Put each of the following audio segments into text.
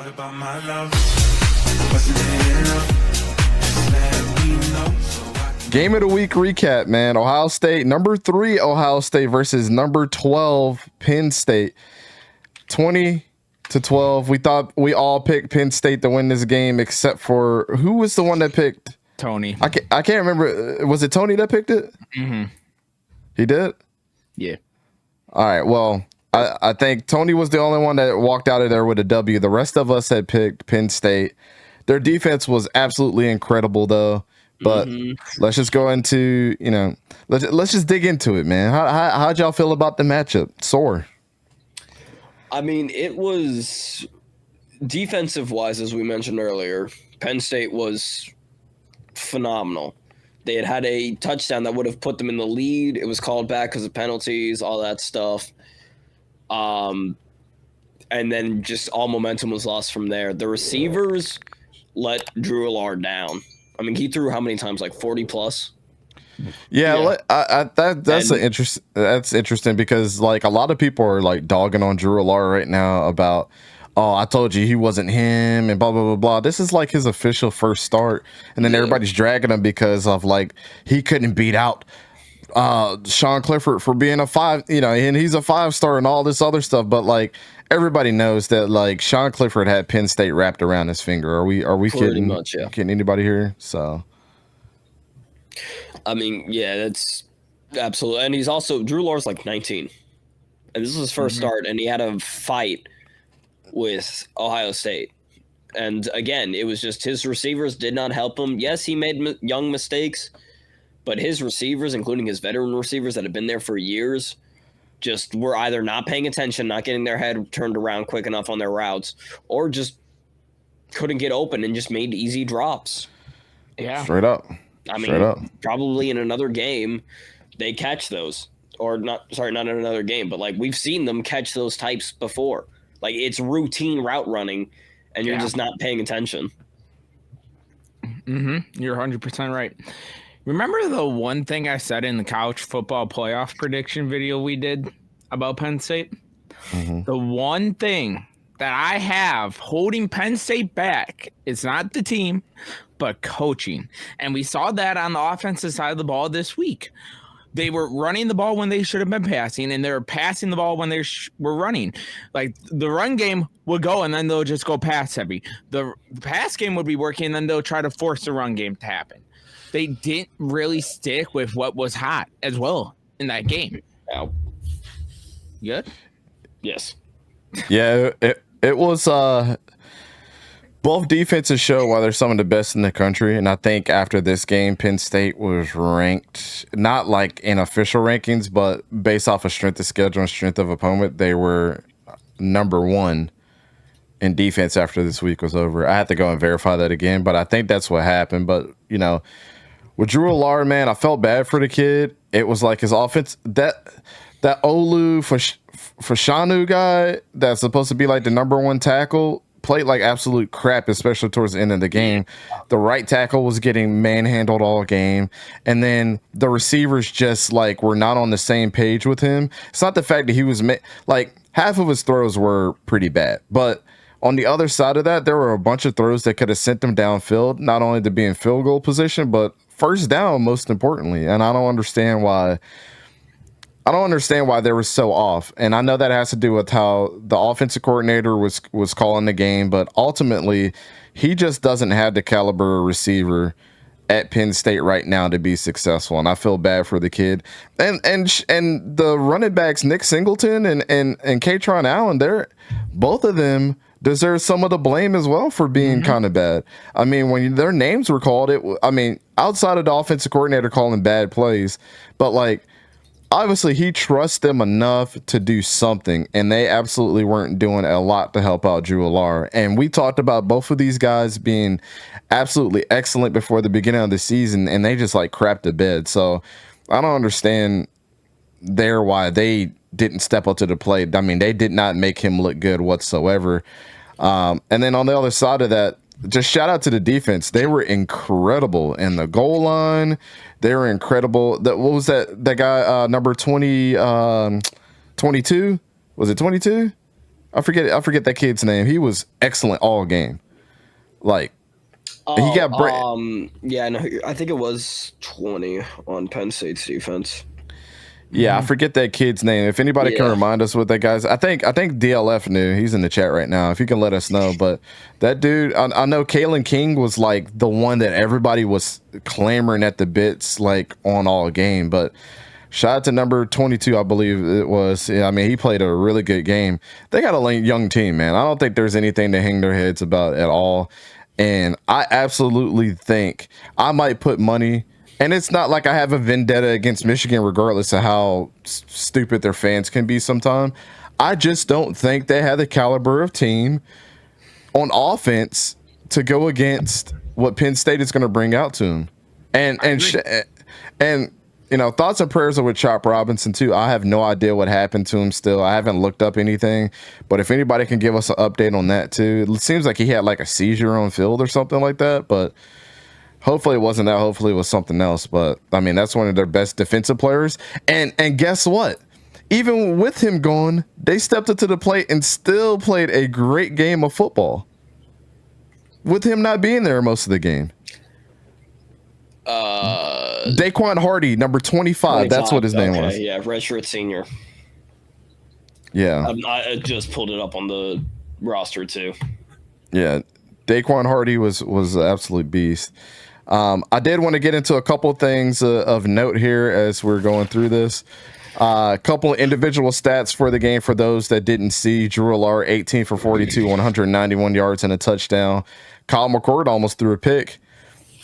What about my love? Wasn't it enough? Just let me know so I can... Game of the week recap, man. Ohio State, number 3 Ohio State versus number 12 Penn State. 20-12. We thought we all picked Penn State to win this game, except for who was the one that picked Tony. I can't remember. Was it Tony that picked it? Mm-hmm. He did? Yeah. All right. Well, I think Tony was the only one that walked out of there with a W. The rest of us had picked Penn State. Their defense was absolutely incredible, though. But let's just go into, let's just dig into it, man. How'd y'all feel about the matchup? Sore. I mean, it was defensive-wise, as we mentioned earlier, Penn State was phenomenal. They had a touchdown that would have put them in the lead. It was called back because of penalties, all that stuff. And then just all momentum was lost from there. The receivers let Drew Allard down. I mean, he threw how many times? Like 40 plus? Yeah. That's interesting because like a lot of people are like dogging on Drew Allard right now about, oh, I told you he wasn't him and blah, blah, blah, blah. This is like his official first start. And then everybody's dragging him because of like he couldn't beat out Sean Clifford for being a 5, and he's a 5-star and all this other stuff. But like everybody knows that like Sean Clifford had Penn State wrapped around his finger. Are we Pretty kidding? much, yeah. Kidding anybody here? So, I mean, yeah, that's absolutely. And he's also, Drew Allard's like 19. And this was his first start, and he had a fight with Ohio State. And again, it was just his receivers did not help him. Yes, he made young mistakes, but his receivers, including his veteran receivers that have been there for years, just were either not paying attention, not getting their head turned around quick enough on their routes, or just couldn't get open and just made easy drops. Yeah. Straight up. I mean, probably in another game, they catch those. Or not in another game, but like we've seen them catch those types before. Like it's routine route running, and you're just not paying attention. You're 100% right. Remember the one thing I said in the college football playoff prediction video we did about Penn State? The one thing that I have holding Penn State back is not the team, but coaching. And we saw that on the offensive side of the ball this week. They were running the ball when they should have been passing, and they were passing the ball when they were running. Like the run game would go, and then they'll just go pass heavy. The pass game would be working, and then they'll try to force the run game to happen. They didn't really stick with what was hot as well in that game. Ow. Good? Yes. Yeah, it was both defenses show why they're some of the best in the country. And I think after this game, Penn State was ranked, not like in official rankings, but based off of strength of schedule and strength of opponent, they were number 1 in defense after this week was over. I had to go and verify that again, but I think that's what happened. But, with Drew Allard, man, I felt bad for the kid. It was like his offense, that Olu Fashanu guy that's supposed to be like the number 1 tackle played like absolute crap, especially towards the end of the game. The right tackle was getting manhandled all game. And then the receivers just like were not on the same page with him. It's not the fact that he was like half of his throws were pretty bad, but on the other side of that, there were a bunch of throws that could have sent them downfield, not only to be in field goal position, but first down, most importantly. And I don't understand why they were so off. And I know that has to do with how the offensive coordinator was calling the game, but ultimately he just doesn't have the caliber of receiver at Penn State right now to be successful. And I feel bad for the kid. And the running backs, Nick Singleton and Katron Allen, both of them deserve some of the blame as well for being kind of bad. I mean, when their names were called, outside of the offensive coordinator calling bad plays, but like, obviously he trusts them enough to do something, and they absolutely weren't doing a lot to help out Drew Allard. And we talked about both of these guys being absolutely excellent before the beginning of the season, and they just like crapped the bed. So I don't understand why they didn't step up to the plate. I mean, they did not make him look good whatsoever. And then on the other side of that, just shout out to the defense. They were incredible in the goal line. They were incredible. What was that guy, number 22? Was it 22? I forget that kid's name. He was excellent all game. Like he got yeah, no, I think it was 20 on Penn State's defense. Yeah, I forget that kid's name. If anybody can remind us what that guy's, I think DLF knew. He's in the chat right now. If you can let us know. But that dude, I know Kalen King was like the one that everybody was clamoring at the bits like on all game. But shout out to number 22, I believe it was. Yeah, I mean, he played a really good game. They got a young team, man. I don't think there's anything to hang their heads about at all. And I absolutely think I might put money. And it's not like I have a vendetta against Michigan, regardless of how stupid their fans can be sometimes. I just don't think they have the caliber of team on offense to go against what Penn State is going to bring out to them. And you know, thoughts and prayers are with Chop Robinson too. I have no idea what happened to him still. I haven't looked up anything, but if anybody can give us an update on that too. It seems like he had like a seizure on field or something like that, but hopefully it wasn't that. Hopefully it was something else. But I mean, that's one of their best defensive players. And guess what? Even with him gone, they stepped up to the plate and still played a great game of football with him not being there most of the game. Daquan Hardy, number 25. That's what his name was. Yeah, redshirt senior. Yeah. I just pulled it up on the roster too. Yeah. Daquan Hardy was an absolute beast. I did want to get into a couple things of note here as we're going through this. A couple of individual stats for the game for those that didn't see. Drew Allar, 18 for 42, 191 yards and a touchdown. Kyle McCord almost threw a pick.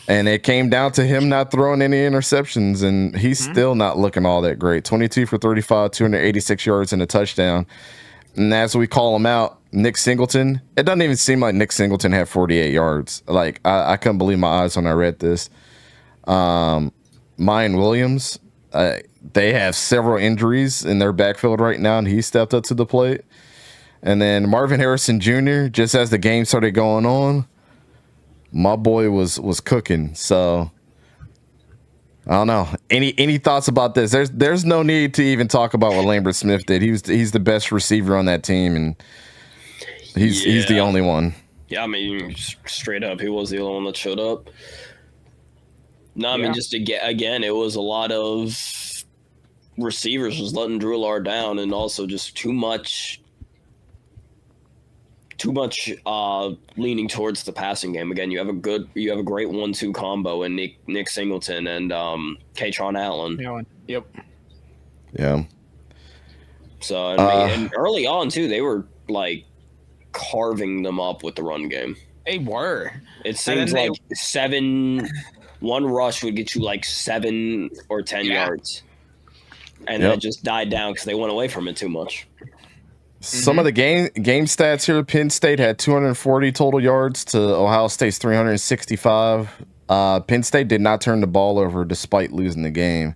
And it came down to him not throwing any interceptions, and he's still not looking all that great. 22 for 35, 286 yards and a touchdown. And as we call him out, Nick Singleton, it doesn't even seem like Nick Singleton had 48 yards. Like, I couldn't believe my eyes when I read this. Mayan Williams, they have several injuries in their backfield right now, and he stepped up to the plate. And then Marvin Harrison Jr., just as the game started going on, my boy was cooking. So I don't know. Any thoughts about this? There's no need to even talk about what Lambert Smith did. He's the best receiver on that team, and he's the only one. Yeah, I mean, straight up, he was the only one that showed up. No, I mean, just again, it was a lot of receivers just letting Drew Allar down, and also just too much leaning towards the passing game. Again, you have a great 1-2 combo in Nick Singleton and Katron Allen. Yep. Yeah. So and early on too, they were like carving them up with the run game. They were. It seems like one rush would get you like 7 or 10 yards, and then it just died down because they went away from it too much. Some of the game stats here. Penn State had 240 total yards to Ohio State's 365. Penn State did not turn the ball over despite losing the game.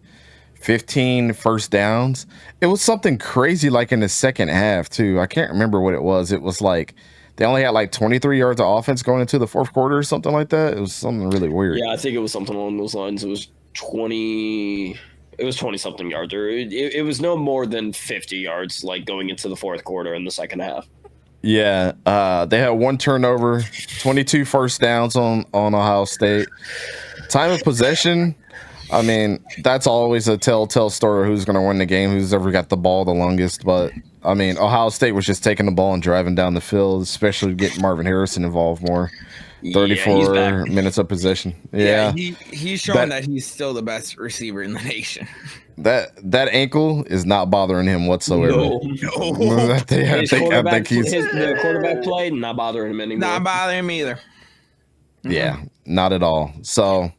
15 first downs. It was something crazy like in the second half too. I can't remember what it was. It was like they only had like 23 yards of offense going into the fourth quarter or something like that. It was something really weird. Yeah, I think it was something along those lines. It was 20 something yards, or it was no more than 50 yards like going into the fourth quarter in the second half. Yeah, they had one turnover, 22 first downs on Ohio State. Time of possession, I mean, that's always a telltale story of who's going to win the game, who's ever got the ball the longest. But I mean, Ohio State was just taking the ball and driving down the field, especially getting Marvin Harrison involved more. 34 minutes of possession. Yeah, he's showing that he's still the best receiver in the nation. That ankle is not bothering him whatsoever. No. I think the quarterback play not bothering him anymore. Not bothering him either. Yeah, not at all. So